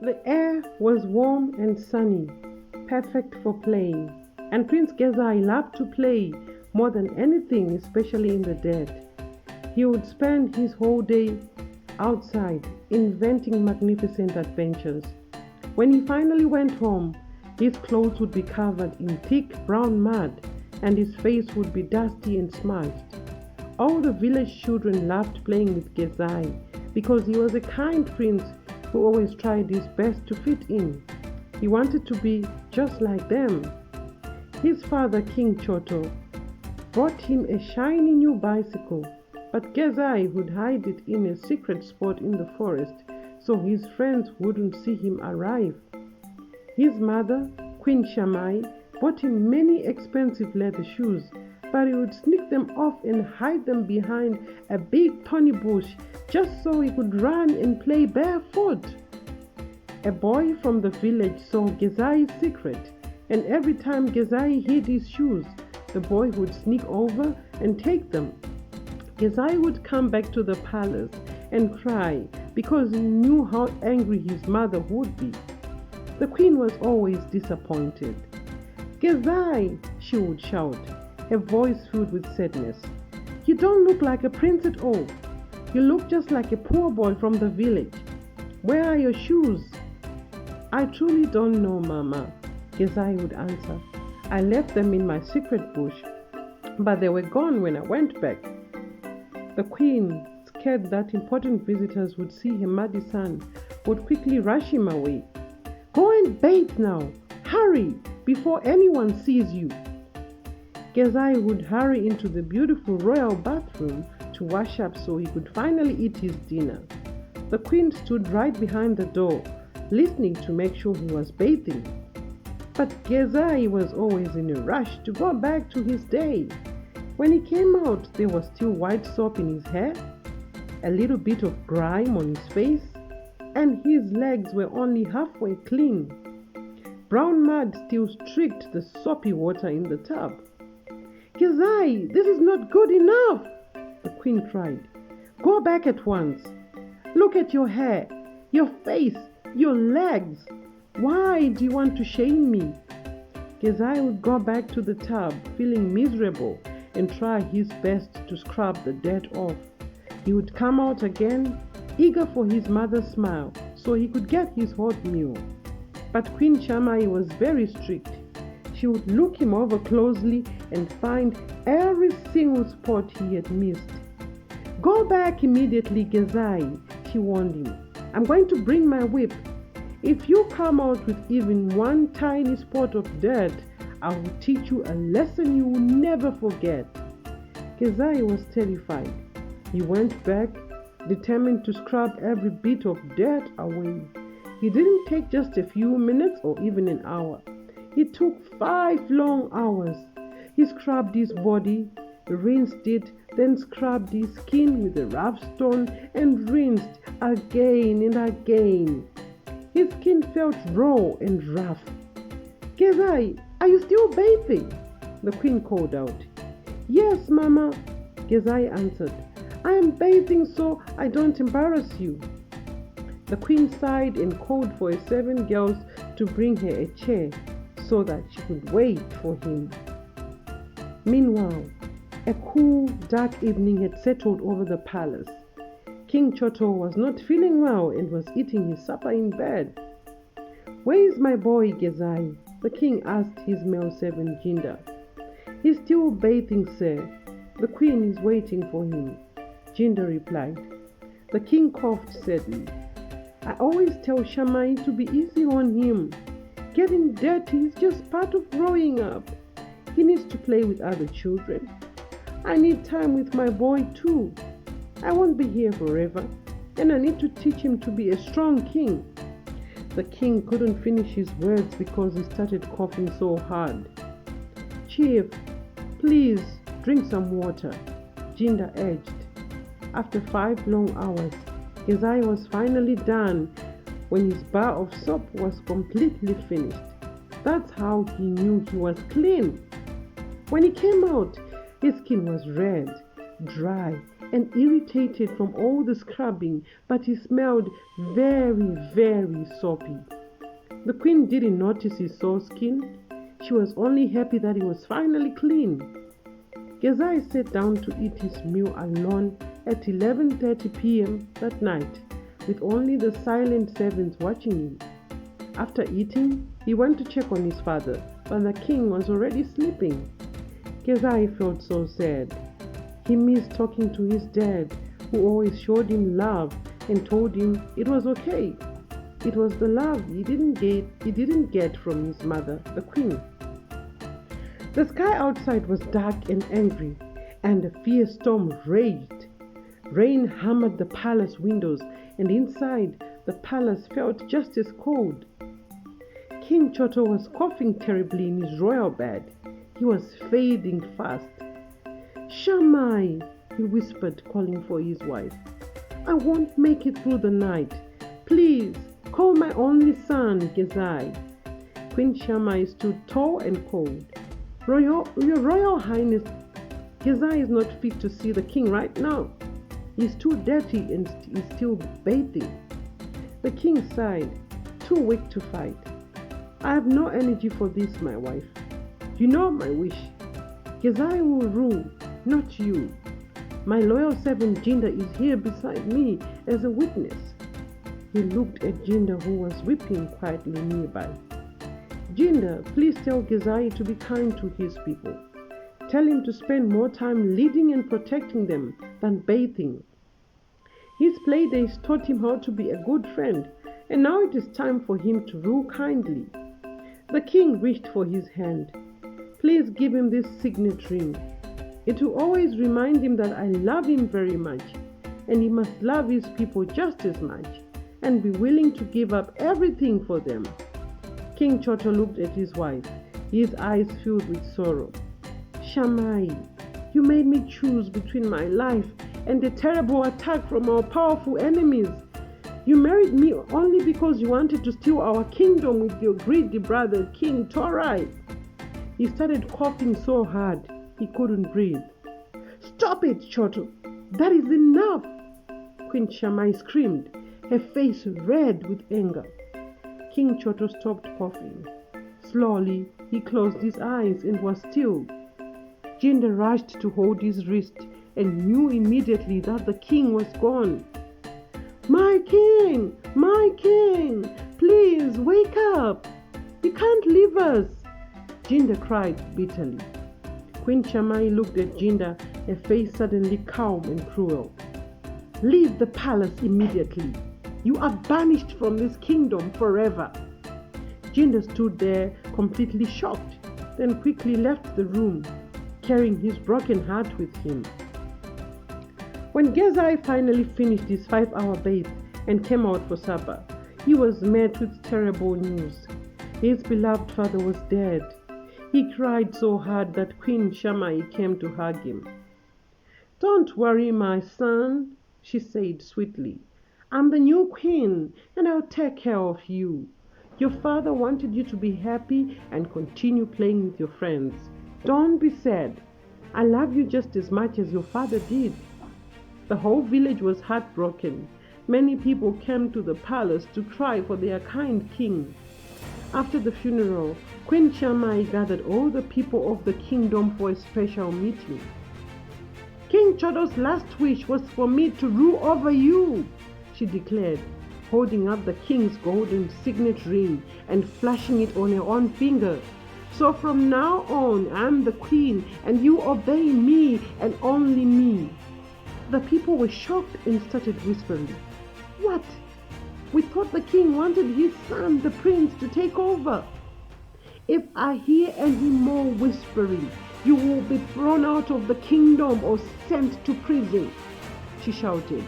The air was warm and sunny, perfect for playing, and Prince Gezai loved to play more than anything, especially in the dead. He would spend his whole day outside, inventing magnificent adventures. When he finally went home, his clothes would be covered in thick brown mud, and his face would be dusty and smudged. All the village children loved playing with Gezai because he was a kind prince who always tried his best to fit in. He wanted to be just like them. His father, King Choto, bought him a shiny new bicycle, but Gezai would hide it in a secret spot in the forest so his friends wouldn't see him arrive. His mother, Queen Shamai, bought him many expensive leather shoes, but he would sneak them off and hide them behind a big thorny bush just so he could run and play barefoot. A boy from the village saw Gezai's secret, and every time Gezai hid his shoes, the boy would sneak over and take them. Gezai would come back to the palace and cry because he knew how angry his mother would be. The queen was always disappointed. "Gezai," she would shout, her voice filled with sadness. "You don't look like a prince at all. You look just like a poor boy from the village. Where are your shoes?" "I truly don't know, Mama," Gezai would answer. "I left them in my secret bush, but they were gone when I went back." The queen, scared that important visitors would see her muddy son, would quickly rush him away. "Go and bathe now! Hurry, before anyone sees you!" Gezai would hurry into the beautiful royal bathroom to wash up so he could finally eat his dinner. The queen stood right behind the door, listening to make sure he was bathing. But Gezai was always in a rush to go back to his day. When he came out, there was still white soap in his hair, a little bit of grime on his face, and his legs were only halfway clean. Brown mud still streaked the soapy water in the tub. "Gezai, this is not good enough!" the queen cried. "Go back at once. Look at your hair, your face, your legs. Why do you want to shame me?" Gezai would go back to the tub, feeling miserable, and try his best to scrub the dirt off. He would come out again, eager for his mother's smile, so he could get his hot meal. But Queen Shamai was very strict. She would look him over closely and find every single spot he had missed. "Go back immediately, Gezai," she warned him. "I'm going to bring my whip. If you come out with even one tiny spot of dirt, I will teach you a lesson you will never forget." Gezai was terrified. He went back, determined to scrub every bit of dirt away. He didn't take just a few minutes or even an hour. It took 5 long hours. He scrubbed his body, rinsed it, then scrubbed his skin with a rough stone and rinsed again and again. His skin felt raw and rough. "Gezai, are you still bathing?" the queen called out. "Yes, Mama," Gezai answered. "I am bathing so I don't embarrass you." The queen sighed and called for her 7 girls to bring her a chair so that she could wait for him. Meanwhile, a cool, dark evening had settled over the palace. King Choto was not feeling well and was eating his supper in bed. "Where is my boy, Gezai?" the king asked his male servant Jinda. "He's still bathing, sir. The queen is waiting for him," Jinda replied. The king coughed sadly. "I always tell Shamai to be easy on him. Getting dirty is just part of growing up. He needs to play with other children. I need time with my boy too. I won't be here forever, and I need to teach him to be a strong king." The king couldn't finish his words because he started coughing so hard. "Chief, please drink some water," Jinda urged. After 5 long hours, Gezai was finally done when his bar of soap was completely finished. That's how he knew he was clean. When he came out, his skin was red, dry, and irritated from all the scrubbing, but he smelled very, very soapy. The queen didn't notice his sore skin. She was only happy that he was finally clean. Gezai sat down to eat his meal alone at 11:30 p.m. that night, with only the silent servants watching him. After eating, he went to check on his father, but the king was already sleeping. Gezai felt so sad. He missed talking to his dad, who always showed him love and told him it was okay. It was the love he didn't get from his mother, the queen. The sky outside was dark and angry, and a fierce storm raged. Rain hammered the palace windows, and inside the palace felt just as cold. King Choto was coughing terribly in his royal bed. He was fading fast. "Shamai," he whispered, calling for his wife. "I won't make it through the night. Please, call my only son, Gezai." Queen Shamai stood tall and cold. Your Royal Highness, Gezai is not fit to see the king right now. He's too dirty and is still bathing. The king sighed, too weak to fight. "I have no energy for this, my wife. You know my wish. Gezai will rule, not you. My loyal servant Jinda is here beside me as a witness." He looked at Jinda, who was weeping quietly nearby. "Jinda, please tell Gezai to be kind to his people. Tell him to spend more time leading and protecting them than bathing. His playdays taught him how to be a good friend, and now it is time for him to rule kindly." The king reached for his hand. "Please give him this signet ring. It will always remind him that I love him very much, and he must love his people just as much, and be willing to give up everything for them." King Choto looked at his wife, his eyes filled with sorrow. "Shamai, you made me choose between my life and a terrible attack from our powerful enemies. You married me only because you wanted to steal our kingdom with your greedy brother, King Torai." He started coughing so hard he couldn't breathe. "Stop it, Choto! That is enough!" Queen Shamai screamed, her face red with anger. King Choto stopped coughing. Slowly, he closed his eyes and was still. Jinda rushed to hold his wrist and knew immediately that the king was gone. "My king! My king! Please wake up! You can't leave us!" Jinda cried bitterly. Queen Shamai looked at Jinda, her face suddenly calm and cruel. "Leave the palace immediately. You are banished from this kingdom forever." Jinda stood there completely shocked, then quickly left the room, carrying his broken heart with him. When Gezai finally finished his 5-hour bath and came out for supper, he was met with terrible news. His beloved father was dead. He cried so hard that Queen Shamai came to hug him. "Don't worry, my son," she said sweetly. "I'm the new queen, and I'll take care of you. Your father wanted you to be happy and continue playing with your friends. Don't be sad. I love you just as much as your father did." The whole village was heartbroken. Many people came to the palace to cry for their kind king. After the funeral, Queen Shamai gathered all the people of the kingdom for a special meeting. "King Choto's last wish was for me to rule over you," she declared, holding up the king's golden signet ring and flashing it on her own finger. "So from now on, I'm the queen, and you obey me and only me." The people were shocked and started whispering, "What? We thought the king wanted his son, the prince, to take over." "If I hear any more whispering, you will be thrown out of the kingdom or sent to prison," she shouted.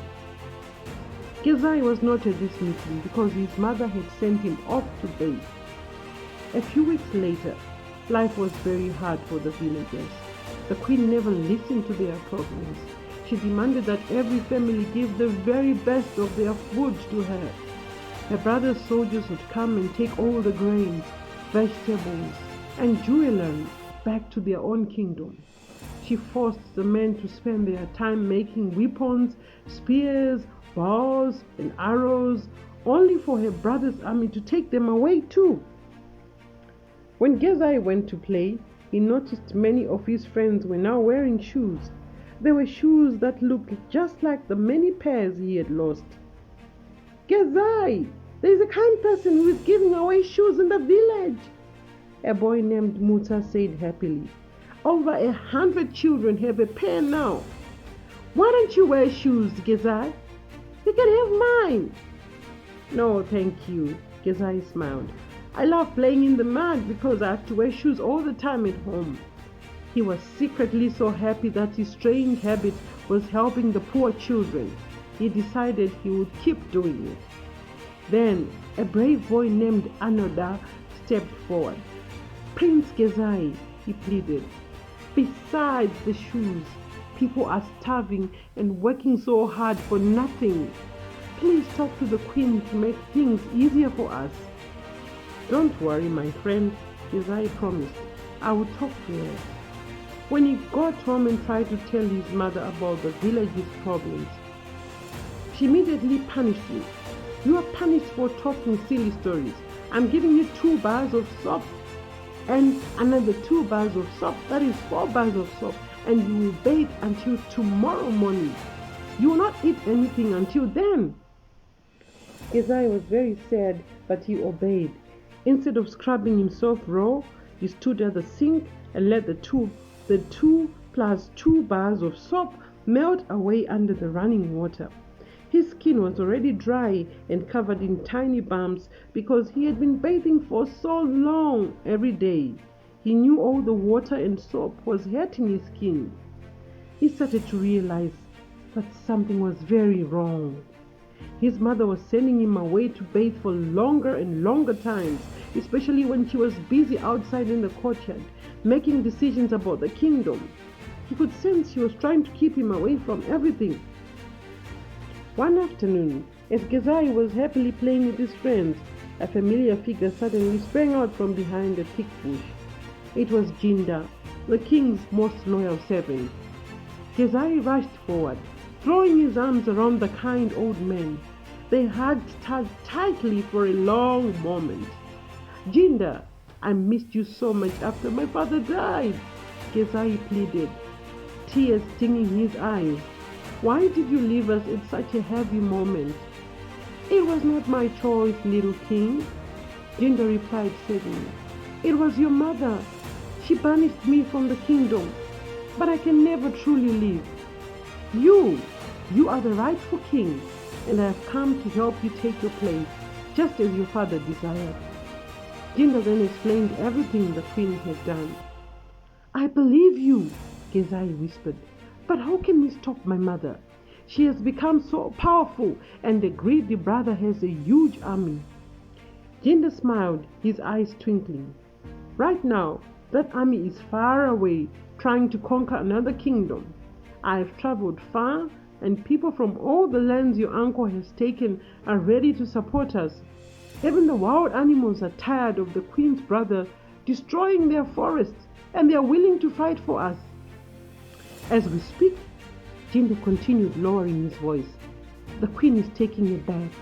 Gezai was not at this meeting because his mother had sent him off to bathe. A few weeks later, life was very hard for the villagers. The queen never listened to their problems. She demanded that every family give the very best of their food to her. Her brother's soldiers would come and take all the grains, vegetables, and jewelry back to their own kingdom. She forced the men to spend their time making weapons, spears, bows, and arrows, only for her brother's army to take them away too. When Gezai went to play, he noticed many of his friends were now wearing shoes. They were shoes that looked just like the many pairs he had lost. Gezai, there is a kind person who is giving away shoes in the village, a boy named Muta said happily. Over 100 children have a pair now. Why don't you wear shoes, Gezai? You can have mine. No, thank you, Gezai smiled. I love playing in the mud because I have to wear shoes all the time at home. He was secretly so happy that his strange habit was helping the poor children. He decided he would keep doing it. Then a brave boy named Anoda stepped forward. Prince Gezai, he pleaded. Besides the shoes, people are starving and working so hard for nothing. Please talk to the queen to make things easier for us. Don't worry, my friend, Gezai promised. I will talk to her. When he got home and tried to tell his mother about the village's problems, she immediately punished him. You are punished for talking silly stories. I'm giving you 2 bars of soap and another 2 bars of soap. That is 4 bars of soap. And you will bathe until tomorrow morning. You will not eat anything until then. Gezai was very sad, but he obeyed. Instead of scrubbing himself raw, he stood at the sink and let the 2 plus 2 bars of soap melt away under the running water. His skin was already dry and covered in tiny bumps because he had been bathing for so long every day. He knew all the water and soap was hurting his skin. He started to realize that something was very wrong. His mother was sending him away to bathe for longer and longer times, especially when she was busy outside in the courtyard, making decisions about the kingdom. He could sense she was trying to keep him away from everything. One afternoon, as Gezai was happily playing with his friends, a familiar figure suddenly sprang out from behind a thick bush. It was Jinda, the king's most loyal servant. Gezai rushed forward, throwing his arms around the kind old man. They hugged tightly for a long moment. Jinda, I missed you so much after my father died, Gezai pleaded, tears stinging his eyes. Why did you leave us at such a heavy moment? It was not my choice, little king, Jinda replied sadly. It was your mother. She banished me from the kingdom, but I can never truly leave. You are the rightful king, and I have come to help you take your place, just as your father desired. Jinda then explained everything the queen had done. I believe you, Gezai whispered, but how can we stop my mother? She has become so powerful, and the greedy brother has a huge army. Jinda smiled, his eyes twinkling. Right now, that army is far away, trying to conquer another kingdom. I have traveled far, and people from all the lands your uncle has taken are ready to support us. Even the wild animals are tired of the queen's brother destroying their forests, and they are willing to fight for us. As we speak, Jinda continued, lowering his voice, the queen is taking a bath.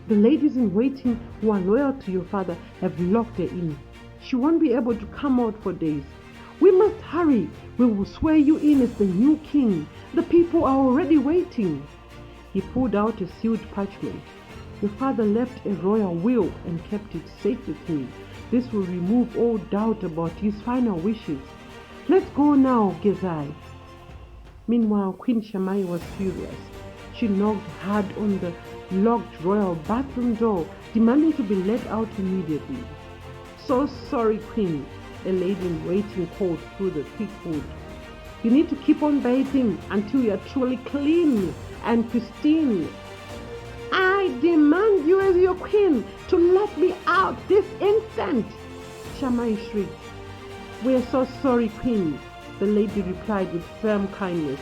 The ladies in waiting who are loyal to your father have locked her in. She won't be able to come out for days. We must hurry. We will swear you in as the new king. The people are already waiting. He pulled out a sealed parchment. Your father left a royal will and kept it safe with me. This will remove all doubt about his final wishes. Let's go now, Gezai. Meanwhile, Queen Shamai was furious. She knocked hard on the locked royal bathroom door, demanding to be let out immediately. So sorry, Queen, a lady in waiting called through the thick wood. You need to keep on bathing until you are truly clean and pristine. I demand you as your queen to let me out this instant, Shamai shrieked. We are so sorry, Queen, the lady replied with firm kindness.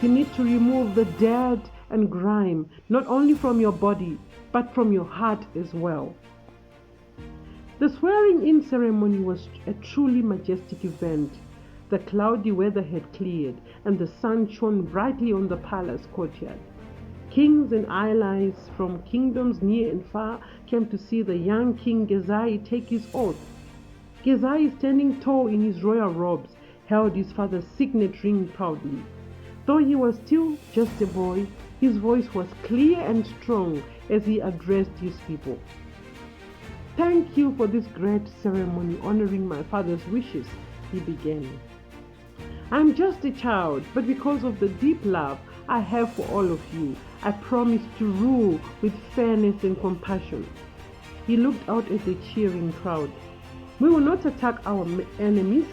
You need to remove the dirt and grime, not only from your body, but from your heart as well. The swearing-in ceremony was a truly majestic event. The cloudy weather had cleared, and the sun shone brightly on the palace courtyard. Kings and allies from kingdoms near and far came to see the young King Gezai take his oath. Gezai, standing tall in his royal robes, held his father's signet ring proudly. Though he was still just a boy, his voice was clear and strong as he addressed his people. "Thank you for this great ceremony honoring my father's wishes," he began. "I'm just a child, but because of the deep love I have for all of you, I promise to rule with fairness and compassion." He looked out at the cheering crowd. "We will not attack our enemies,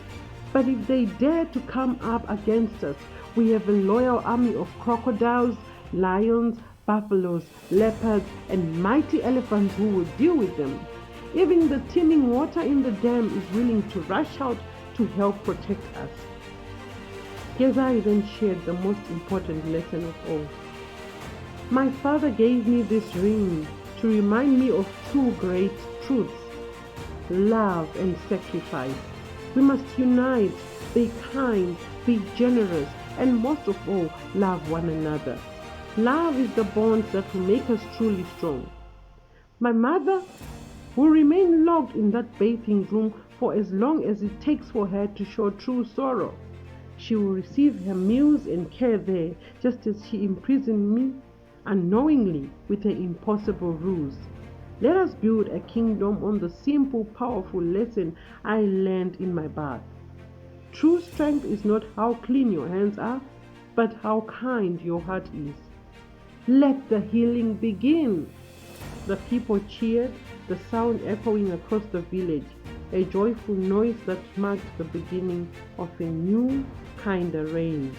but if they dare to come up against us, we have a loyal army of crocodiles, lions, buffaloes, leopards, and mighty elephants who will deal with them. Even the teeming water in the dam is willing to rush out to help protect us." Gezai then shared the most important lesson of all. "My father gave me this ring to remind me of two great truths: love and sacrifice. We must unite, be kind, be generous, and most of all, love one another. Love is the bond that will make us truly strong. My mother will remain locked in that bathing room for as long as it takes for her to show true sorrow. She will receive her meals and care there, just as she imprisoned me unknowingly with her impossible rules. Let us build a kingdom on the simple, powerful lesson I learned in my bath. True strength is not how clean your hands are, but how kind your heart is. Let the healing begin." The people cheered, the sound echoing across the village, a joyful noise that marked the beginning of a new, kinder reign.